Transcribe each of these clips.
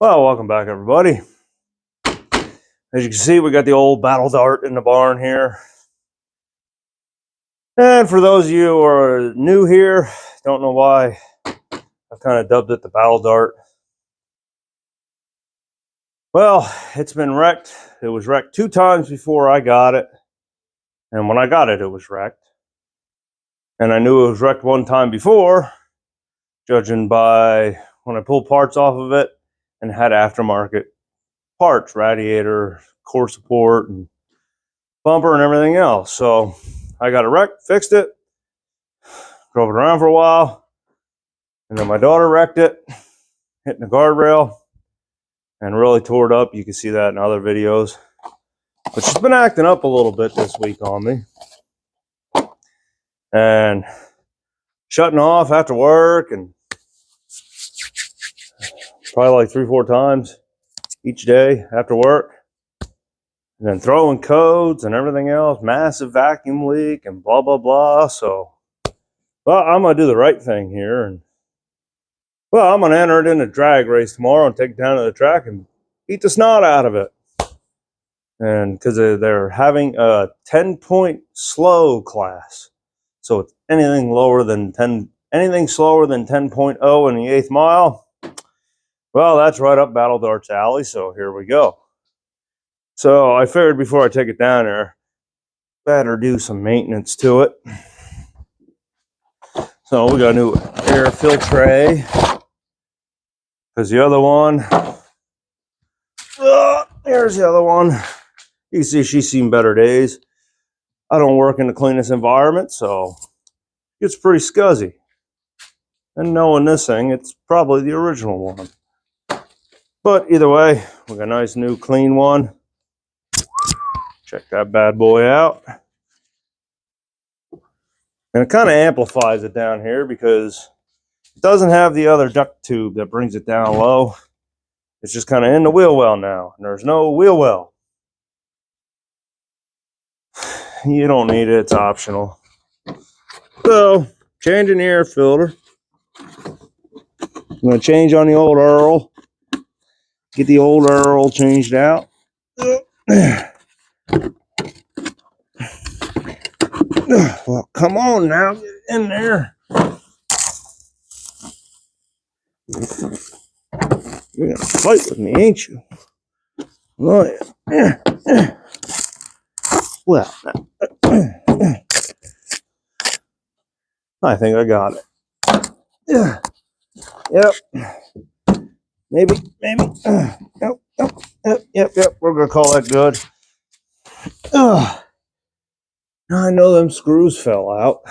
Well, welcome back, everybody. As you can see, we got the old Battle Dart in the barn here. And for those of you who are new here, don't know why I've kind of dubbed it the Battle Dart. Well, it's been wrecked. It was wrecked 2 times before I got it. And when I got it, it was wrecked. And I knew it was wrecked 1 time before, judging by when I pulled parts off of it and had aftermarket parts, radiator, core support, and bumper and everything else. So I got it wrecked, fixed it, drove it around for a while, and then my daughter wrecked it, hitting the guardrail, and really tore it up. You can see that in other videos. But she's been acting up a little bit this week on me. And shutting off after work, and probably like 3-4 times each day after work. And then throwing codes and everything else, massive vacuum leak and blah, blah, blah. So, well, I'm going to do the right thing here. And, well, I'm going to enter it in a drag race tomorrow and take it down to the track and beat the snot out of it. And because they're having a 10-point slow class. So it's anything slower than 10.0 in the 8th mile. Well, that's right up Battle Dart's alley. So here we go. So I figured before I take it down there, better do some maintenance to it. So we got a new air filtre, because the other one, there's the other one. You can see she's seen better days. I don't work in the cleanest environment, so it's pretty scuzzy. And knowing this thing, it's probably the original one. But either way, we got a nice new clean one. Check that bad boy out. And it kind of amplifies it down here because it doesn't have the other duct tube that brings it down low. It's just kind of in the wheel well now. And there's no wheel well. You don't need it. It's optional. So, changing the air filter. I'm going to change on the old Earl. Get the old Earl changed out. Well, come on now, get in there. You're gonna fight with me, ain't you? Oh, yeah. Well, I think I got it. Yep. Maybe. Yep. We're gonna call that good. Now I know them screws fell out.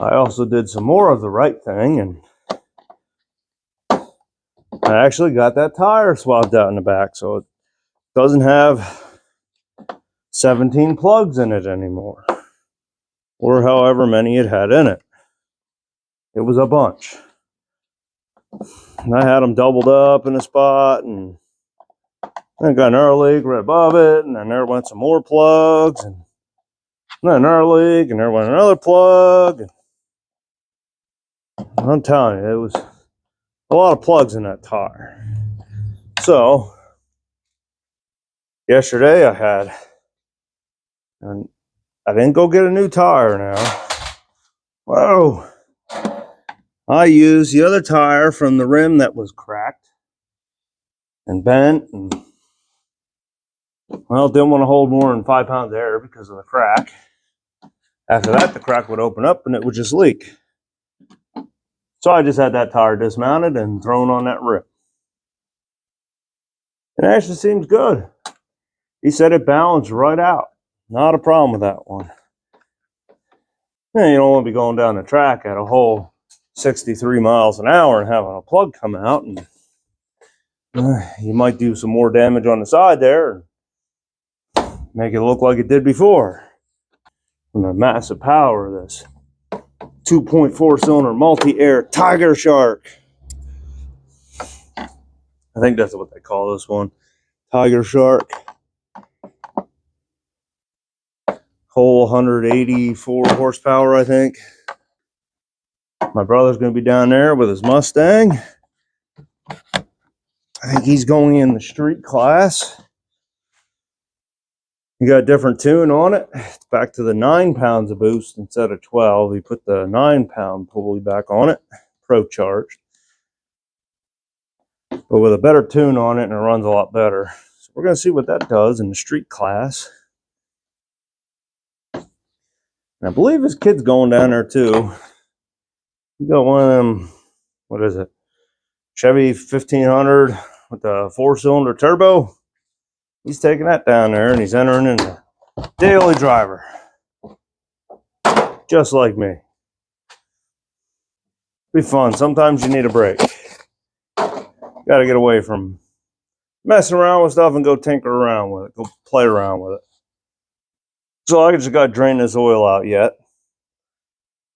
I also did some more of the right thing, and I actually got that tire swapped out in the back, so it doesn't have 17 plugs in it anymore, or however many it had in it. It was a bunch. And I had them doubled up in a spot, and I got an air leak right above it, and then there went some more plugs, and then an air leak, and there went another plug. And I'm telling you, it was a lot of plugs in that tire. So, yesterday and I didn't go get a new tire now. Whoa. I used the other tire from the rim that was cracked and bent, and well, didn't want to hold more than 5 pounds of air because of the crack. After that, the crack would open up and it would just leak. So I just had that tire dismounted and thrown on that rim. It actually seems good. He said it balanced right out. Not a problem with that one. Yeah, you don't want to be going down the track at a whole 63 miles an hour and having a plug come out, and you might do some more damage on the side there and make it look like it did before. And the massive power of this 2.4 cylinder multi-air Tiger Shark. I think that's what they call this one. Tiger Shark. Whole 184 horsepower, I think. My brother's going to be down there with his Mustang. I think he's going in the street class. You got a different tune on it. It's back to the 9 pounds of boost instead of 12. He put the 9-pound pulley back on it, Pro Charged, but with a better tune on it, and it runs a lot better. So we're going to see what that does in the street class. And I believe his kid's going down there too. You got one of them, what is it? Chevy 1500 with the 4-cylinder turbo. He's taking that down there and he's entering in the daily driver. Just like me. Be fun. Sometimes you need a break. Got to get away from messing around with stuff and go tinker around with it. Go play around with it. So I just got to drain this oil out yet.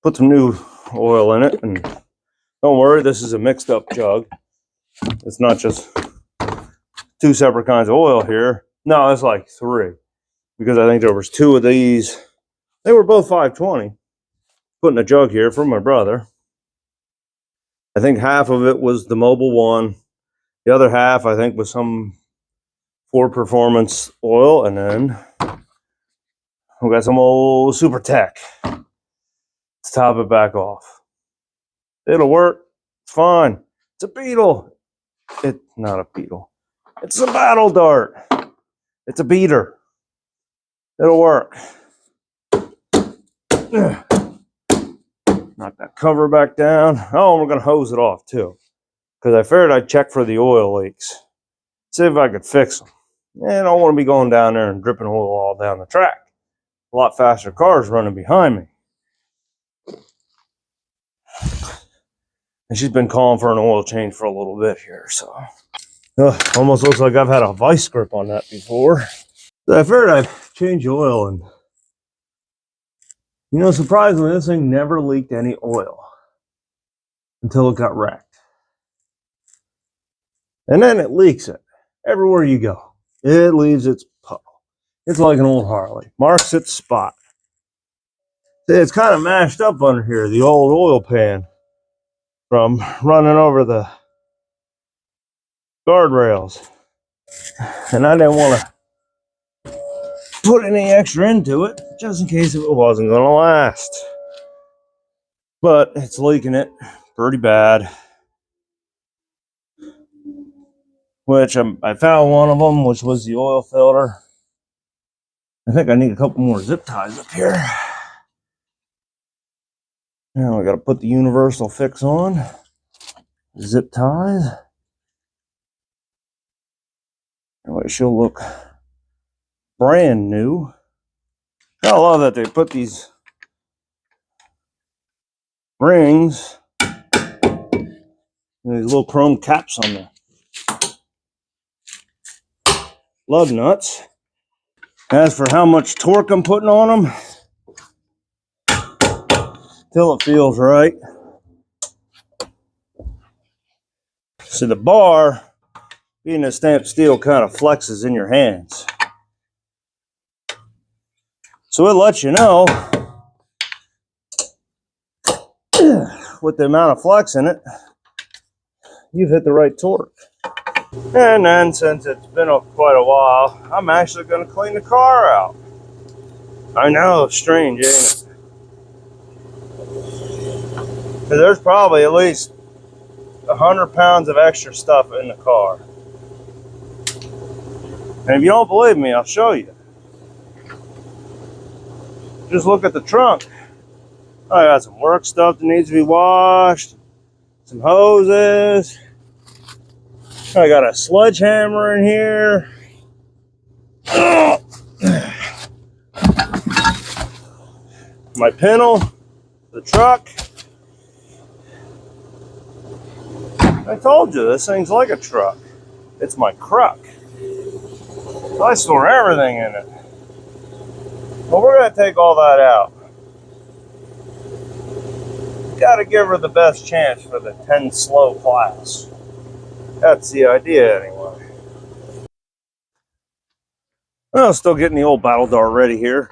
Put some new oil in it. And don't worry, this is a mixed up jug. It's not just 2 separate kinds of oil here. No, it's like 3. Because I think there was 2 of these. They were both 520. Put in a jug here for my brother. I think half of it was the Mobil one. The other half, I think, was some Ford Performance oil. And then we got some old Super Tech. Let's top it back off. It'll work. It's fine. It's a Beetle. It's not a Beetle. It's a Battle Dart. It's a beater. It'll work. Knock that cover back down. Oh, we're going to hose it off too. Because I figured I'd check for the oil leaks. See if I could fix them. And I don't want to be going down there and dripping oil all down the track. A lot faster cars running behind me. And she's been calling for an oil change for a little bit here, so. Almost looks like I've had a vice grip on that before. So I figured I'd change oil, and you know, surprisingly, this thing never leaked any oil until it got wrecked. And then it leaks it everywhere you go. It leaves its puddle. It's like an old Harley. Marks its spot. See, it's kind of mashed up under here, the old oil pan from running over the guardrails. And I didn't want to put any extra into it, just in case it wasn't going to last. But it's leaking it pretty bad. Which I found one of them, which was the oil filter. I think I need a couple more zip ties up here. Now I got to put the universal fix on. Zip ties. That way she'll look brand new. I love that they put these rings, and these little chrome caps on the lug nuts. As for how much torque I'm putting on them, till it feels right. See, the bar, being a stamped steel, kind of flexes in your hands. So it lets you know with the amount of flex in it, you've hit the right torque. And then, since it's been quite a while, I'm actually going to clean the car out. I know, strange, ain't it? Because there's probably at least 100 pounds of extra stuff in the car. And if you don't believe me, I'll show you. Just look at the trunk. I got some work stuff that needs to be washed, some hoses. I got a sledgehammer in here. My pintle, the truck. I told you, this thing's like a truck. It's my truck. I store everything in it. Well, we're going to take all that out. Got to give her the best chance for the 10 slow class. That's the idea, anyway. Well, still getting the old Battle Dart ready here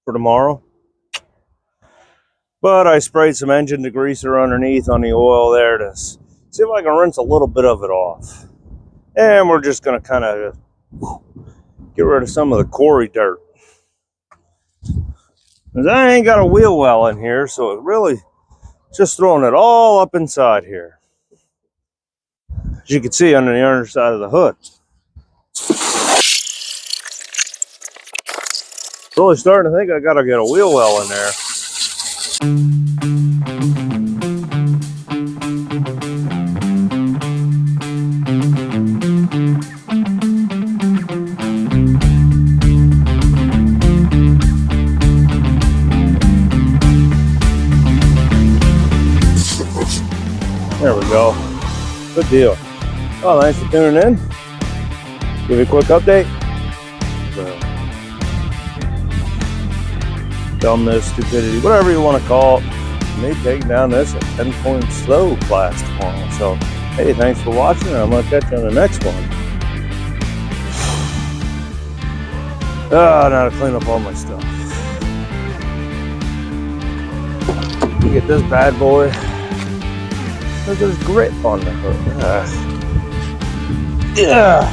for tomorrow. But I sprayed some engine degreaser underneath on the oil there to see if I can rinse a little bit of it off. And we're just going to kind of get rid of some of the quarry dirt. Because I ain't got a wheel well in here, so it really just throwing it all up inside here. As you can see under the underside of the hood. Really starting to think I gotta get a wheel well in there. There we go. Good deal. Oh, thanks for tuning in. Give you a quick update. Dumbness, stupidity, whatever you want to call it. Me taking down this at 10-point slow class tomorrow. So, hey, thanks for watching, and I'm going to catch you on the next one. Now to clean up all my stuff. Get this bad boy. Look at this grip on the hood. Yeah.